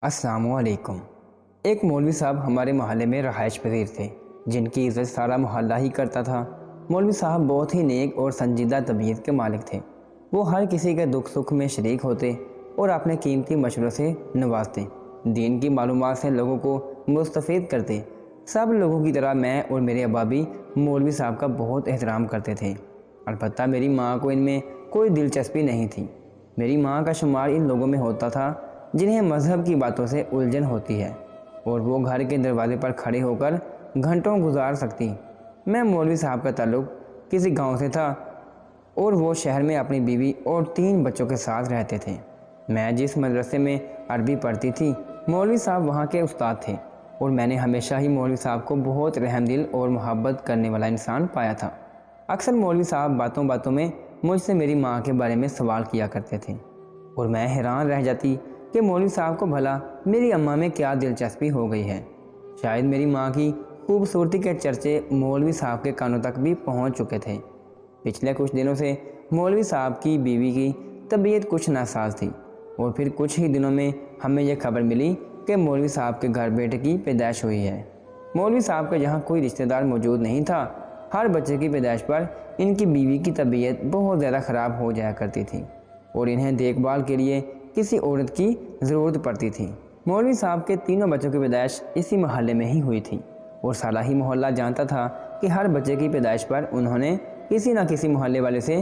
السلام علیکم۔ ایک مولوی صاحب ہمارے محلے میں رہائش پذیر تھے جن کی عزت سارا محلہ ہی کرتا تھا۔ مولوی صاحب بہت ہی نیک اور سنجیدہ طبیعت کے مالک تھے۔ وہ ہر کسی کے دکھ سکھ میں شریک ہوتے اور اپنے قیمتی مشوروں سے نوازتے، دین کی معلومات سے لوگوں کو مستفید کرتے۔ سب لوگوں کی طرح میں اور میرے ابا بھی مولوی صاحب کا بہت احترام کرتے تھے۔ البتہ میری ماں کو ان میں کوئی دلچسپی نہیں تھی۔ میری ماں کا شمار ان لوگوں میں ہوتا تھا جنہیں مذہب کی باتوں سے الجھن ہوتی ہے، اور وہ گھر کے دروازے پر کھڑے ہو کر گھنٹوں گزار سکتی۔ میں مولوی صاحب کا تعلق کسی گاؤں سے تھا اور وہ شہر میں اپنی بیوی اور 3 بچوں کے ساتھ رہتے تھے۔ میں جس مدرسے میں عربی پڑھتی تھی، مولوی صاحب وہاں کے استاد تھے، اور میں نے ہمیشہ ہی مولوی صاحب کو بہت رحم دل اور محبت کرنے والا انسان پایا تھا۔ اکثر مولوی صاحب باتوں باتوں میں مجھ سے میری ماں کے بارے میں سوال کیا کرتے تھے، اور میں حیران رہ جاتی کہ مولوی صاحب کو بھلا میری اماں میں کیا دلچسپی ہو گئی ہے۔ شاید میری ماں کی خوبصورتی کے چرچے مولوی صاحب کے کانوں تک بھی پہنچ چکے تھے۔ پچھلے کچھ دنوں سے مولوی صاحب کی بیوی کی طبیعت کچھ ناساز تھی، اور پھر کچھ ہی دنوں میں ہمیں یہ خبر ملی کہ مولوی صاحب کے گھر بیٹے کی پیدائش ہوئی ہے۔ مولوی صاحب کے جہاں کوئی رشتہ دار موجود نہیں تھا، ہر بچے کی پیدائش پر ان کی بیوی کی طبیعت بہت زیادہ خراب ہو جایا کرتی تھی، اور انہیں دیکھ بھال کے لیے کسی عورت کی ضرورت پڑتی تھی۔ مولوی صاحب کے 3 بچوں کی پیدائش اسی محلے میں ہی ہوئی تھی، اور سارا ہی محلہ جانتا تھا کہ ہر بچے کی پیدائش پر انہوں نے کسی نہ کسی محلے والے سے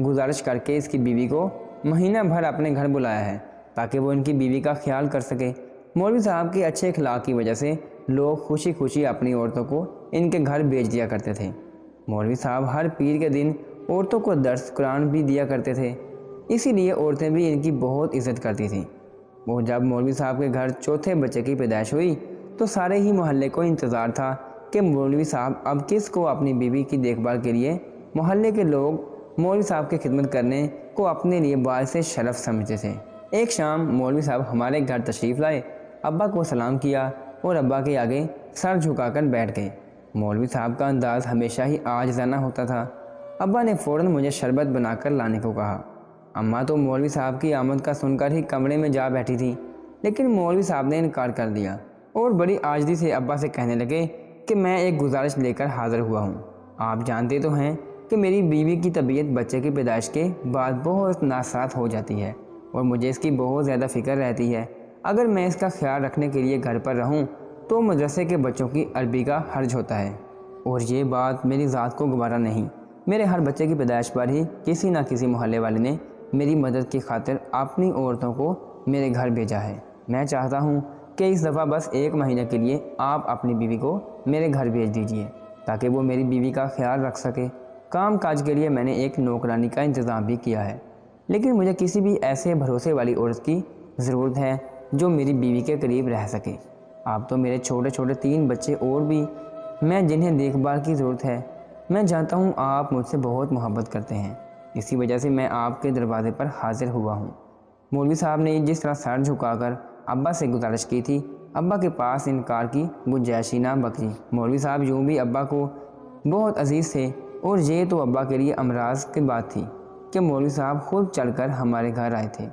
گزارش کر کے اس کی بیوی کو مہینہ بھر اپنے گھر بلایا ہے تاکہ وہ ان کی بیوی کا خیال کر سکے۔ مولوی صاحب کے اچھے اخلاق کی وجہ سے لوگ خوشی خوشی اپنی عورتوں کو ان کے گھر بھیج دیا کرتے تھے۔ مولوی صاحب ہر پیر کے دن عورتوں کو درس قرآن بھی دیا کرتے تھے، اسی لیے عورتیں بھی ان کی بہت عزت کرتی تھیں۔ وہ جب مولوی صاحب کے گھر چوتھے بچے کی پیدائش ہوئی تو سارے ہی محلے کو انتظار تھا کہ مولوی صاحب اب کس کو اپنی بیوی کی دیکھ بھال کے لیے۔ محلے کے لوگ مولوی صاحب کی خدمت کرنے کو اپنے لیے باعث شرف سمجھتے تھے۔ ایک شام مولوی صاحب ہمارے گھر تشریف لائے، ابا کو سلام کیا اور ابا کے آگے سر جھکا کر بیٹھ گئے۔ مولوی صاحب کا انداز ہمیشہ ہی عاجزانہ ہوتا تھا۔ ابا نے فوراً مجھے شربت بنا کر لانے کو کہا۔ اماں تو مولوی صاحب کی آمد کا سن کر ہی کمرے میں جا بیٹھی تھی، لیکن مولوی صاحب نے انکار کر دیا اور بڑی عاجزی سے ابا سے کہنے لگے کہ میں ایک گزارش لے کر حاضر ہوا ہوں۔ آپ جانتے تو ہیں کہ میری بیوی کی طبیعت بچے کی پیدائش کے بعد بہت ناساز ہو جاتی ہے، اور مجھے اس کی بہت زیادہ فکر رہتی ہے۔ اگر میں اس کا خیال رکھنے کے لیے گھر پر رہوں تو مدرسے کے بچوں کی عربی کا حرج ہوتا ہے، اور یہ بات میری ذات کو گوارا نہیں۔ میرے ہر بچے کی پیدائش پر ہی کسی نہ کسی محلے والے نے میری مدد کی خاطر اپنی عورتوں کو میرے گھر بھیجا ہے۔ میں چاہتا ہوں کہ اس دفعہ بس 1 مہینے کے لیے آپ اپنی بیوی کو میرے گھر بھیج دیجئے تاکہ وہ میری بیوی کا خیال رکھ سکے۔ کام کاج کے لیے میں نے ایک نوکرانی کا انتظام بھی کیا ہے، لیکن مجھے کسی بھی ایسے بھروسے والی عورت کی ضرورت ہے جو میری بیوی کے قریب رہ سکے۔ آپ تو میرے چھوٹے چھوٹے 3 بچے اور بھی میں جنہیں دیکھ بھال کی ضرورت ہے۔ میں جانتا ہوں آپ مجھ سے بہت محبت کرتے ہیں، اسی وجہ سے میں آپ کے دروازے پر حاضر ہوا ہوں۔ مولوی صاحب نے جس طرح سر جھکا کر ابا سے گزارش کی تھی، ابا کے پاس انکار کی گنجائش نہ بچی۔ مولوی صاحب یوں بھی ابا کو بہت عزیز تھے، اور یہ تو ابا کے لیے امراض کی بات تھی کہ مولوی صاحب خود چل کر ہمارے گھر آئے تھے۔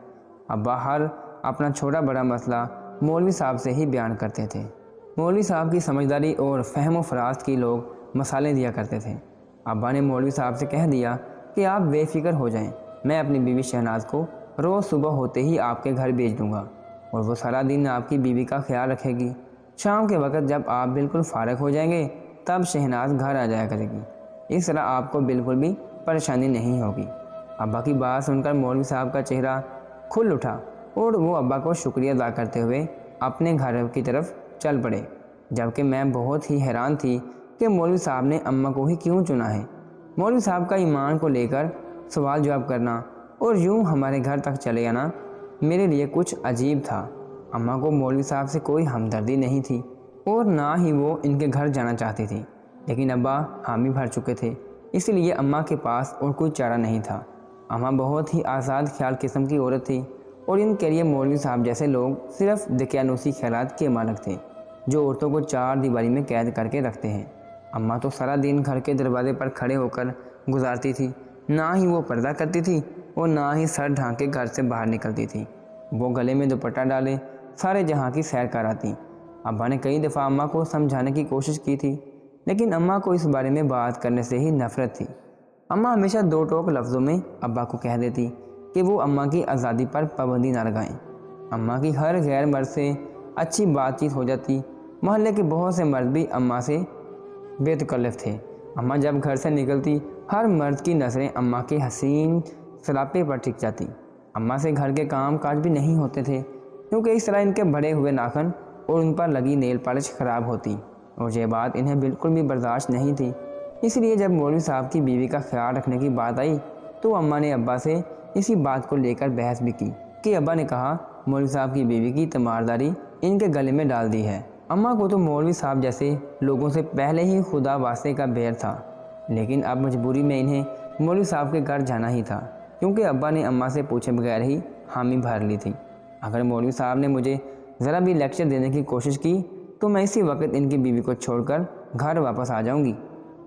ابا ہر اپنا چھوٹا بڑا مسئلہ مولوی صاحب سے ہی بیان کرتے تھے۔ مولوی صاحب کی سمجھداری اور فہم و فراست کی لوگ مثالیں دیا کرتے تھے۔ ابا نے مولوی صاحب سے کہہ دیا کہ آپ بے فکر ہو جائیں، میں اپنی بیوی شہناز کو روز صبح ہوتے ہی آپ کے گھر بھیج دوں گا، اور وہ سارا دن آپ کی بیوی کا خیال رکھے گی۔ شام کے وقت جب آپ بالکل فارغ ہو جائیں گے تب شہناز گھر آ جایا کرے گی، اس طرح آپ کو بالکل بھی پریشانی نہیں ہوگی۔ ابا کی بات سن کر مولوی صاحب کا چہرہ کھل اٹھا، اور وہ ابا کو شکریہ ادا کرتے ہوئے اپنے گھر کی طرف چل پڑے، جبکہ میں بہت ہی حیران تھی کہ مولوی صاحب نے اماں کو ہی کیوں چنا ہے۔ مولوی صاحب کا ایمان کو لے کر سوال جواب کرنا اور یوں ہمارے گھر تک چلے آنا میرے لیے کچھ عجیب تھا۔ اماں کو مولوی صاحب سے کوئی ہمدردی نہیں تھی، اور نہ ہی وہ ان کے گھر جانا چاہتی تھی، لیکن ابا حامی بھر چکے تھے، اس لیے اماں کے پاس اور کوئی چارہ نہیں تھا۔ اماں بہت ہی آزاد خیال قسم کی عورت تھی، اور ان کے لیے مولوی صاحب جیسے لوگ صرف دقیانوسی خیالات کے مالک تھے جو عورتوں کو 4 دیواری میں قید کر کے رکھتے ہیں۔ اماں تو سارا دن گھر کے دروازے پر کھڑے ہو کر گزارتی تھی، نہ ہی وہ پردہ کرتی تھی اور نہ ہی سر ڈھانک کے گھر سے باہر نکلتی تھی۔ وہ گلے میں دوپٹہ ڈالے سارے جہاں کی سیر کراتی۔ ابا نے کئی دفعہ اماں کو سمجھانے کی کوشش کی تھی، لیکن اماں کو اس بارے میں بات کرنے سے ہی نفرت تھی۔ اماں ہمیشہ دو ٹوک لفظوں میں ابا کو کہہ دیتی کہ وہ اماں کی آزادی پر پابندی نہ لگائیں۔ اماں کی ہر غیر مرد سے اچھی بات چیت ہو جاتی۔ محلے کے بہت سے مرد بھی اماں سے بے تکلف تھے۔ اماں جب گھر سے نکلتی، ہر مرد کی نظریں اماں کے حسین سراپے پر ٹک جاتی۔ اماں سے گھر کے کام کاج بھی نہیں ہوتے تھے، کیونکہ اس طرح ان کے بڑے ہوئے ناخن اور ان پر لگی نیل پالش خراب ہوتی، اور یہ بات انہیں بالکل بھی برداشت نہیں تھی۔ اس لیے جب مولوی صاحب کی بیوی کا خیال رکھنے کی بات آئی تو اماں نے ابا سے اسی بات کو لے کر بحث بھی کی کہ ابا نے کہا مولوی صاحب کی بیوی کی تیمارداری ان کے گلے میں ڈال دی ہے۔ اماں کو تو مولوی صاحب جیسے لوگوں سے پہلے ہی خدا واسطے کا بیر تھا، لیکن اب مجبوری میں انہیں مولوی صاحب کے گھر جانا ہی تھا، کیونکہ ابا نے اماں سے پوچھے بغیر ہی حامی بھر لی تھی۔ اگر مولوی صاحب نے مجھے ذرا بھی لیکچر دینے کی کوشش کی تو میں اسی وقت ان کی بیوی کو چھوڑ کر گھر واپس آ جاؤں گی۔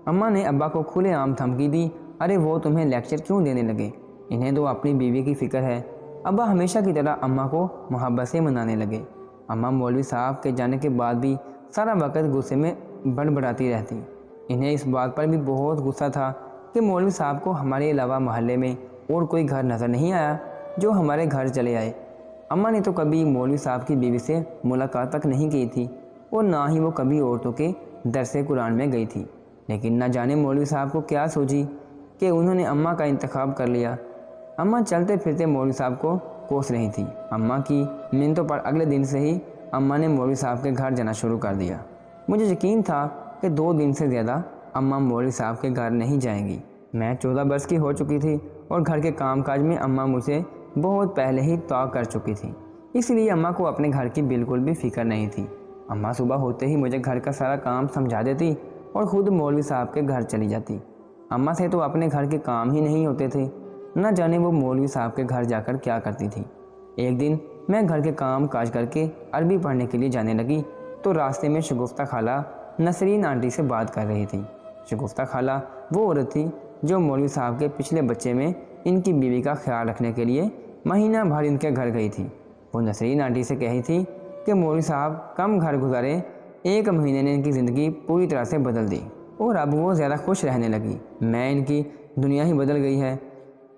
اماں نے ابا کو کھلے عام دھمکی دی، ارے وہ تمہیں لیکچر کیوں دینے لگے، انہیں تو اپنی بیوی کی فکر ہے۔ ابا ہمیشہ کی طرح اماں کو محبت سے منانے لگے۔ اماں مولوی صاحب کے جانے کے بعد بھی سارا وقت غصے میں بڑبڑاتی رہتی۔ انہیں اس بات پر بھی بہت غصہ تھا کہ مولوی صاحب کو ہمارے علاوہ محلے میں اور کوئی گھر نظر نہیں آیا جو ہمارے گھر چلے آئے۔ اماں نے تو کبھی مولوی صاحب کی بیوی سے ملاقات تک نہیں کی تھی، اور نہ ہی وہ کبھی عورتوں کے درس قرآن میں گئی تھی، لیکن نہ جانے مولوی صاحب کو کیا سوچی کہ انہوں نے اماں کا انتخاب کر لیا۔ اماں چلتے پھرتے مولوی صاحب کو کوس رہی تھی۔ اماں کی منتوں پر اگلے دن سے ہی اماں نے مولوی صاحب کے گھر جانا شروع کر دیا۔ مجھے یقین تھا کہ 2 دن سے زیادہ اماں مولوی صاحب کے گھر نہیں جائیں گی۔ میں 14 برس کی ہو چکی تھی اور گھر کے کام کاج میں اماں مجھے بہت پہلے ہی طے کر چکی تھی، اس لیے اماں کو اپنے گھر کی بالکل بھی فکر نہیں تھی۔ اماں صبح ہوتے ہی مجھے گھر کا سارا کام سمجھا دیتی اور خود مولوی صاحب کے گھر چلی جاتی۔ اماں سے تو اپنے گھر کے کام ہی نہیں ہوتے تھے، نہ جانے وہ مولوی صاحب کے گھر جا کر کیا کرتی تھی۔ ایک دن میں گھر کے کام کاج کر کے عربی پڑھنے کے لیے جانے لگی تو راستے میں شگفتہ خالہ نسرین آنٹی سے بات کر رہی تھی۔ شگفتہ خالہ وہ عورت تھی جو مولوی صاحب کے پچھلے بچے میں ان کی بیوی کا خیال رکھنے کے لیے مہینہ بھر ان کے گھر گئی تھی۔ وہ نسرین آنٹی سے کہی تھی کہ مولوی صاحب کم گھر گزارے 1 مہینے نے ان کی زندگی پوری طرح سے بدل دی اور اب وہ زیادہ خوش رہنے لگی۔ میں ان کی دنیا ہی بدل گئی ہے۔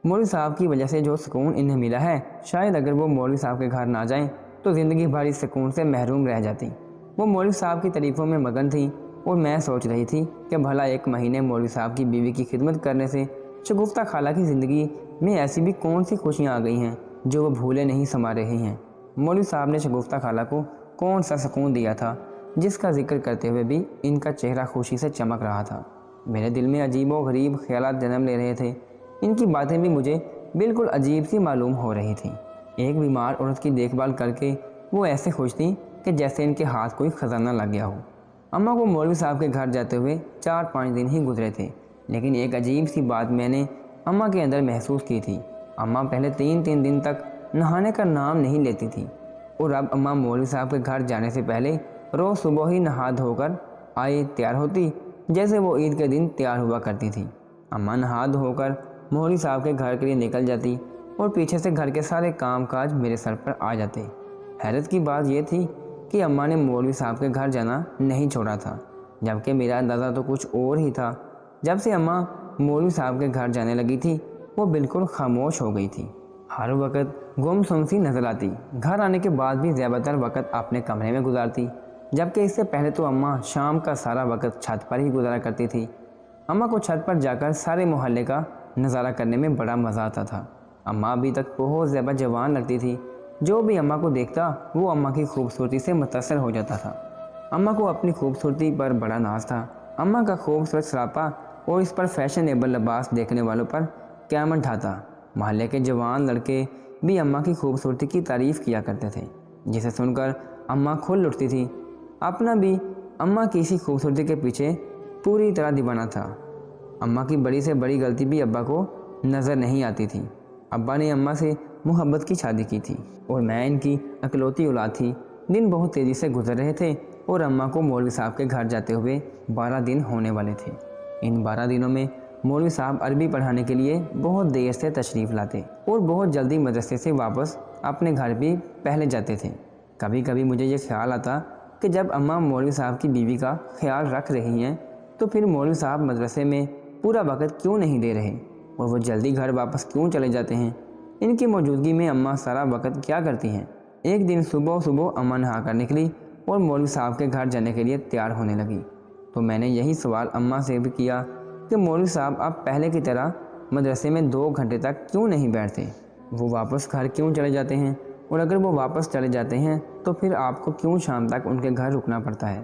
مولوی صاحب کی وجہ سے جو سکون انہیں ملا ہے، شاید اگر وہ مولوی صاحب کے گھر نہ جائیں تو زندگی بھر اس سکون سے محروم رہ جاتی۔ وہ مولوی صاحب کی تعریفوں میں مگن تھیں اور میں سوچ رہی تھی کہ بھلا 1 مہینے مولوی صاحب کی بیوی کی خدمت کرنے سے شگفتہ خالہ کی زندگی میں ایسی بھی کون سی خوشیاں آ گئی ہیں جو وہ بھولے نہیں سما رہی ہیں۔ مولوی صاحب نے شگفتہ خالہ کو کون سا سکون دیا تھا جس کا ذکر کرتے ہوئے بھی ان کا چہرہ خوشی سے چمک رہا تھا۔ میرے دل میں عجیب و غریب خیالات جنم لے رہے تھے۔ ان کی باتیں بھی مجھے بالکل عجیب سی معلوم ہو رہی تھیں۔ ایک بیمار عورت کی دیکھ بھال کر کے وہ ایسے خوش تھیں کہ جیسے ان کے ہاتھ کوئی خزانہ لگ گیا ہو۔ اماں کو مولوی صاحب کے گھر جاتے ہوئے 4-5 دن ہی گزرے تھے، لیکن ایک عجیب سی بات میں نے اماں کے اندر محسوس کی تھی۔ اماں پہلے 3 دن تک نہانے کا نام نہیں لیتی تھی، اور اب اماں مولوی صاحب کے گھر جانے سے پہلے روز صبح ہی نہا دھو کر آئے تیار ہوتی جیسے وہ عید کے دن تیار ہوا کرتی تھی۔ اماں نہا دھو کر مولوی صاحب کے گھر کے لیے نکل جاتی اور پیچھے سے گھر کے سارے کام کاج میرے سر پر آ جاتے۔ حیرت کی بات یہ تھی کہ اماں نے مولوی صاحب کے گھر جانا نہیں چھوڑا تھا، جبکہ میرا اندازہ تو کچھ اور ہی تھا۔ جب سے اماں مولوی صاحب کے گھر جانے لگی تھی وہ بالکل خاموش ہو گئی تھی، ہر وقت گم سم سی نظر آتی۔ گھر آنے کے بعد بھی زیادہ تر وقت اپنے کمرے میں گزارتی، جبکہ اس سے پہلے تو اماں شام کا سارا وقت چھت پر ہی گزارا کرتی تھی۔ اماں کو چھت پر جا کر سارے محلے کا نظارہ کرنے میں بڑا مزہ آتا تھا۔ اماں ابھی تک بہت زیادہ جوان لگتی تھی، جو بھی اماں کو دیکھتا وہ اماں کی خوبصورتی سے متاثر ہو جاتا تھا۔ اماں کو اپنی خوبصورتی پر بڑا ناز تھا۔ اماں کا خوبصورت سراپا اور اس پر فیشنیبل لباس دیکھنے والوں پر قیامت ڈھاتا۔ محلے کے جوان لڑکے بھی اماں کی خوبصورتی کی تعریف کیا کرتے تھے، جسے سن کر اماں کھل اٹھتی تھی۔ اپنا بھی اماں کی اسی خوبصورتی کے پیچھے پوری طرح دیوانہ تھا۔ اماں کی بڑی سے بڑی غلطی بھی ابا کو نظر نہیں آتی تھی۔ ابا نے اماں سے محبت کی شادی کی تھی اور میں ان کی اکلوتی اولاد تھی۔ دن بہت تیزی سے گزر رہے تھے اور اماں کو مولوی صاحب کے گھر جاتے ہوئے 12 دن ہونے والے تھے۔ ان 12 دنوں میں مولوی صاحب عربی پڑھانے کے لیے بہت دیر سے تشریف لاتے اور بہت جلدی مدرسے سے واپس اپنے گھر بھی پہلے جاتے تھے۔ کبھی کبھی مجھے یہ خیال آتا کہ جب اماں مولوی صاحب کی بیوی کا خیال رکھ رہی ہیں تو پھر مولوی صاحب مدرسے میں پورا وقت کیوں نہیں دے رہے اور وہ جلدی گھر واپس کیوں چلے جاتے ہیں؟ ان کی موجودگی میں اماں سارا وقت کیا کرتی ہیں؟ ایک دن صبح اماں نہا کر نکلی اور مولوی صاحب کے گھر جانے کے لیے تیار ہونے لگی تو میں نے یہی سوال اماں سے بھی کیا کہ مولوی صاحب آپ پہلے کی طرح مدرسے میں 2 گھنٹے تک کیوں نہیں بیٹھتے؟ وہ واپس گھر کیوں چلے جاتے ہیں؟ اور اگر وہ واپس چلے جاتے ہیں تو پھر آپ کو کیوں شام تک ان کے گھر رکنا پڑتا ہے؟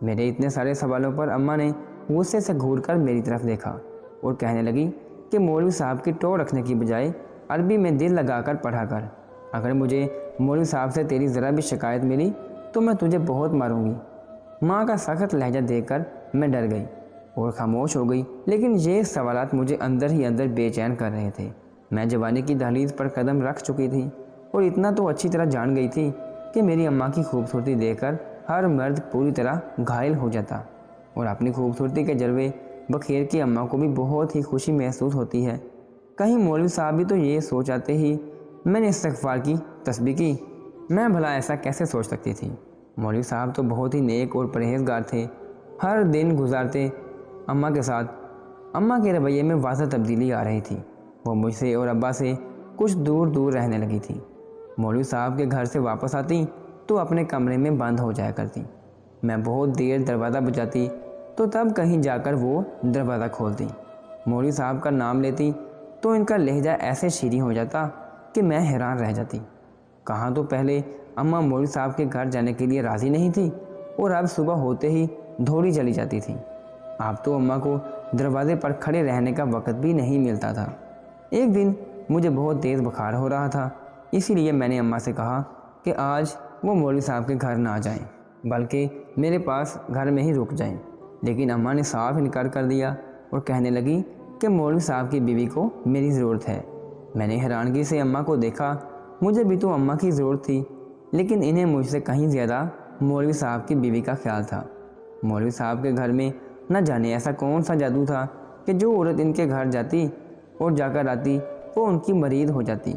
میرے اتنے سارے سوالوں پر اماں نے غصے سے گھور کر میری طرف دیکھا اور کہنے لگی کہ مولوی صاحب کی ٹو رکھنے کی بجائے عربی میں دل لگا کر پڑھا کر۔ اگر مجھے مولوی صاحب سے تیری ذرا بھی شکایت ملی تو میں تجھے بہت ماروں گی۔ ماں کا سخت لہجہ دیکھ کر میں ڈر گئی اور خاموش ہو گئی، لیکن یہ سوالات مجھے اندر ہی اندر بے چین کر رہے تھے۔ میں جوانی کی دہلیز پر قدم رکھ چکی تھی اور اتنا تو اچھی طرح جان گئی تھی کہ میری اماں کی خوبصورتی دیکھ کر ہر مرد پوری طرح گھائل ہو جاتا اور اپنی خوبصورتی کے جلوے بخیر کی اماں کو بھی بہت ہی خوشی محسوس ہوتی ہے۔ کہیں مولوی صاحب بھی تو یہ سوچ آتے ہی میں نے استغفار کی تسبیح کی؟ میں بھلا ایسا کیسے سوچ سکتی تھی؟ مولوی صاحب تو بہت ہی نیک اور پرہیزگار تھے، ہر دن گزارتے اماں کے ساتھ۔ اماں کے رویے میں واضح تبدیلی آ رہی تھی، وہ مجھ سے اور ابا سے کچھ دور دور رہنے لگی تھی۔ مولوی صاحب کے گھر سے واپس آتی تو اپنے کمرے میں بند ہو جایا کرتی۔ میں بہت دیر دروازہ بجاتی تو تب کہیں جا کر وہ دروازہ کھولتی۔ مولوی صاحب کا نام لیتی تو ان کا لہجہ ایسے شیریں ہو جاتا کہ میں حیران رہ جاتی۔ کہاں تو پہلے اماں مولوی صاحب کے گھر جانے کے لیے راضی نہیں تھی اور اب صبح ہوتے ہی دھوڑی چلی جاتی تھی۔ اب تو اماں کو دروازے پر کھڑے رہنے کا وقت بھی نہیں ملتا تھا۔ ایک دن مجھے بہت تیز بخار ہو رہا تھا، اسی لیے میں نے اماں سے کہا کہ آج وہ مولوی صاحب کے گھر نہ جائیں بلکہ میرے پاس گھر میں ہی رک جائیں، لیکن اماں نے صاف انکار کر دیا اور کہنے لگی کہ مولوی صاحب کی بیوی کو میری ضرورت ہے۔ میں نے حیرانگی سے اماں کو دیکھا، مجھے بھی تو اماں کی ضرورت تھی، لیکن انہیں مجھ سے کہیں زیادہ مولوی صاحب کی بیوی کا خیال تھا۔ مولوی صاحب کے گھر میں نہ جانے ایسا کون سا جادو تھا کہ جو عورت ان کے گھر جاتی اور جا کر آتی وہ ان کی مرید ہو جاتی۔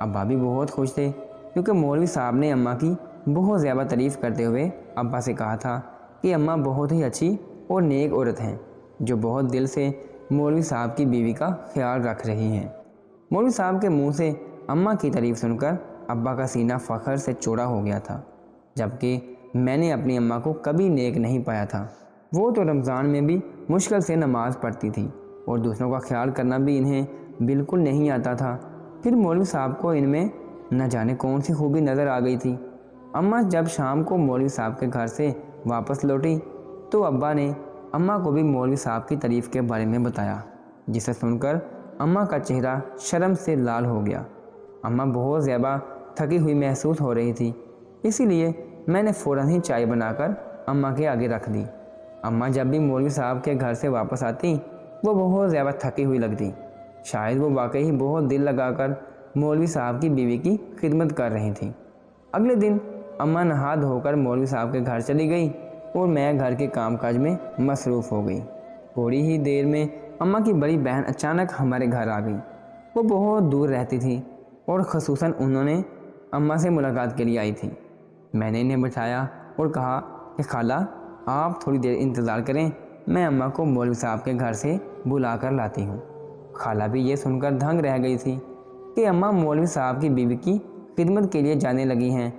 ابا بھی بہت خوش تھے کیونکہ مولوی صاحب نے اماں کی بہت زیادہ تعریف کرتے ہوئے ابا سے کہا تھا کہ اماں بہت ہی اچھی اور نیک عورت ہیں جو بہت دل سے مولوی صاحب کی بیوی کا خیال رکھ رہی ہیں۔ مولوی صاحب کے منہ سے اماں کی تعریف سن کر ابا کا سینہ فخر سے چوڑا ہو گیا تھا، جبکہ میں نے اپنی اماں کو کبھی نیک نہیں پایا تھا۔ وہ تو رمضان میں بھی مشکل سے نماز پڑھتی تھی اور دوسروں کا خیال کرنا بھی انہیں بالکل نہیں آتا تھا، پھر مولوی صاحب کو ان میں نہ جانے کون سی خوبی نظر آ گئی تھی۔ اماں جب شام کو مولوی صاحب کے گھر سے واپس لوٹی تو ابا نے اماں کو بھی مولوی صاحب کی تعریف کے بارے میں بتایا، جسے سن کر اماں کا چہرہ شرم سے لال ہو گیا۔ اماں بہت زیادہ تھکی ہوئی محسوس ہو رہی تھی، اسی لیے میں نے فوراً ہی چائے بنا کر اماں کے آگے رکھ دی۔ اماں جب بھی مولوی صاحب کے گھر سے واپس آتی وہ بہت زیادہ تھکی ہوئی لگتی، شاید وہ واقعی بہت دل لگا کر مولوی صاحب کی بیوی کی خدمت کر رہی تھیں۔ اگلے دن اماں نہا دھو کر مولوی صاحب کے گھر چلی گئی اور میں گھر کے کام کاج میں مصروف ہو گئی۔ تھوڑی ہی دیر میں اماں کی بڑی بہن اچانک ہمارے گھر آ گئی۔ وہ بہت دور رہتی تھی اور خصوصاً انہوں نے اماں سے ملاقات کے لیے آئی تھی۔ میں نے انہیں بٹھایا اور کہا کہ خالہ آپ تھوڑی دیر انتظار کریں، میں اماں کو مولوی صاحب کے گھر سے بلا کر لاتی ہوں۔ خالہ بھی یہ سن کر دھنگ رہ گئی تھی کہ اماں مولوی صاحب کی بیوی کی خدمت کے لیے جانے لگی ہیں۔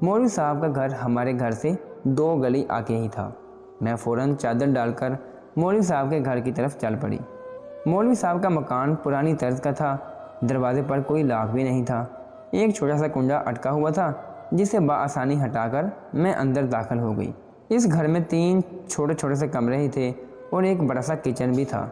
مولوی صاحب کا گھر ہمارے گھر سے 2 گلی آگے ہی تھا۔ میں فوراً چادر ڈال کر مولوی صاحب کے گھر کی طرف چل پڑی۔ مولوی صاحب کا مکان پرانی طرز کا تھا، دروازے پر کوئی لاک بھی نہیں تھا، ایک چھوٹا سا کنڈا اٹکا ہوا تھا جسے بآسانی ہٹا کر میں اندر داخل ہو گئی۔ اس گھر میں 3 چھوٹے چھوٹے سے کمرے ہی تھے اور ایک بڑا سا کچن بھی تھا۔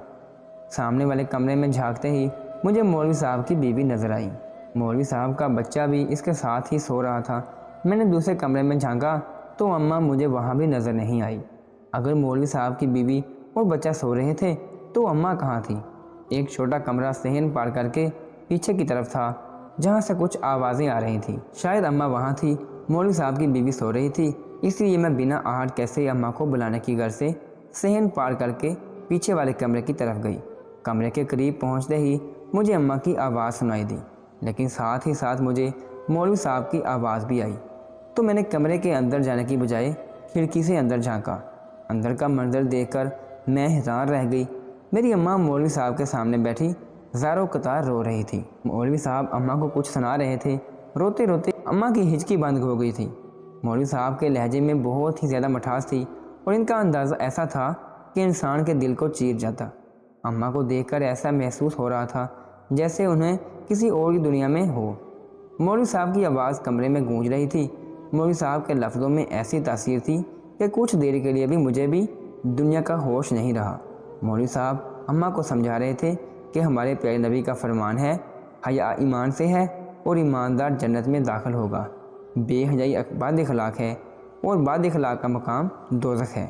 سامنے والے کمرے میں جھانکتے ہی مجھے مولوی صاحب کی بیوی نظر آئی۔ مولوی صاحب کا بچہ بھی اس کے ساتھ ہی سو رہا تھا۔ میں نے دوسرے کمرے میں جھانکا تو اماں مجھے وہاں بھی نظر نہیں آئی۔ اگر مولوی صاحب کی بیوی اور بچہ سو رہے تھے تو اماں کہاں تھی؟ ایک چھوٹا کمرہ صحن پار کر کے پیچھے کی طرف تھا جہاں سے کچھ آوازیں آ رہی تھیں، شاید اماں وہاں تھی۔ مولوی صاحب کی بیوی سو رہی تھی، اس لیے میں بنا آہٹ کیسے اماں کو بلانے کی غرض سے صحن پار کر کے پیچھے والے کمرے کی طرف گئی۔ کمرے کے قریب پہنچتے ہی مجھے اماں کی آواز سنائی دی، لیکن ساتھ ہی ساتھ مجھے مولوی صاحب کی آواز بھی آئی۔ تو میں نے کمرے کے اندر جانے کی بجائے کھڑکی سے اندر جھانکا۔ اندر کا منظر دیکھ کر میں حیران رہ گئی۔ میری اماں مولوی صاحب کے سامنے بیٹھی زاروں قطار رو رہی تھی۔ مولوی صاحب اماں کو کچھ سنا رہے تھے۔ روتے روتے اماں کی ہچکی بند ہو گئی تھی۔ مولوی صاحب کے لہجے میں بہت ہی زیادہ مٹھاس تھی اور ان کا اندازہ ایسا تھا کہ انسان کے دل کو چیر جاتا۔ اماں کو دیکھ کر ایسا محسوس ہو رہا تھا جیسے انہیں کسی اور کی دنیا میں ہو۔ مولوی صاحب کی آواز کمرے میں گونج رہی تھی۔ مولوی صاحب کے لفظوں میں ایسی تاثیر تھی کہ کچھ دیر کے لیے بھی مجھے بھی دنیا کا ہوش نہیں رہا۔ مولوی صاحب اماں کو سمجھا رہے تھے کہ ہمارے پیارے نبی کا فرمان ہے، حیا ایمان سے ہے اور ایماندار جنت میں داخل ہوگا، بے حیائی بد اخلاق ہے اور بد اخلاق کا مقام دوزخ ہے۔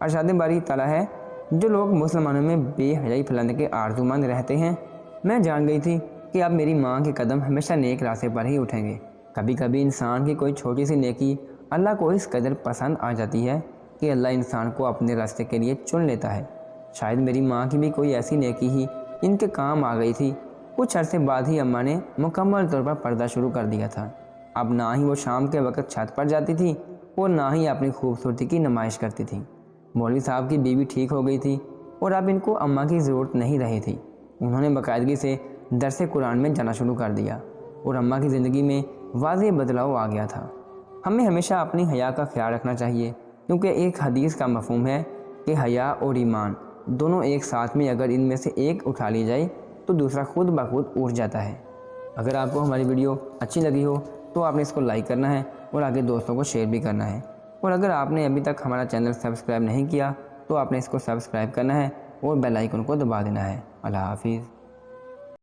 ارشاد باری تعالیٰ ہے، جو لوگ مسلمانوں میں بے حیائی پھیلانے کے آرزومند رہتے ہیں، میں جان گئی تھی کہ اب میری ماں کے قدم ہمیشہ نیک راستے پر ہی اٹھیں گے۔ کبھی کبھی انسان کی کوئی چھوٹی سی نیکی اللہ کو اس قدر پسند آ جاتی ہے کہ اللہ انسان کو اپنے راستے کے لیے چن لیتا ہے۔ شاید میری ماں کی بھی کوئی ایسی نیکی ہی ان کے کام آ گئی تھی۔ کچھ عرصے بعد ہی اماں نے مکمل طور پر پردہ شروع کر دیا تھا۔ اب نہ ہی وہ شام کے وقت چھت پر جاتی تھی اور نہ ہی اپنی خوبصورتی کی نمائش کرتی تھی۔ مولوی صاحب کی بیوی ٹھیک ہو گئی تھی اور اب ان کو اماں کی ضرورت نہیں رہی تھی۔ انہوں نے باقاعدگی سے درس قرآن میں جانا شروع کر دیا اور اماں کی زندگی میں واضح بدلاؤ آ گیا تھا۔ ہمیں ہمیشہ اپنی حیا کا خیال رکھنا چاہیے، کیونکہ ایک حدیث کا مفہوم ہے کہ حیا اور ایمان دونوں ایک ساتھ میں اگر ان میں سے ایک اٹھا لی جائے تو دوسرا خود بخود اٹھ جاتا ہے۔ اگر آپ کو ہماری ویڈیو اچھی لگی ہو تو آپ نے اس کو لائک کرنا ہے اور آگے دوستوں کو شیئر بھی کرنا ہے، اور اگر آپ نے ابھی تک ہمارا چینل سبسکرائب نہیں کیا تو آپ نے اس کو سبسکرائب کرنا ہے اور بیل آئیکن کو دبا دینا ہے۔ اللہ حافظ۔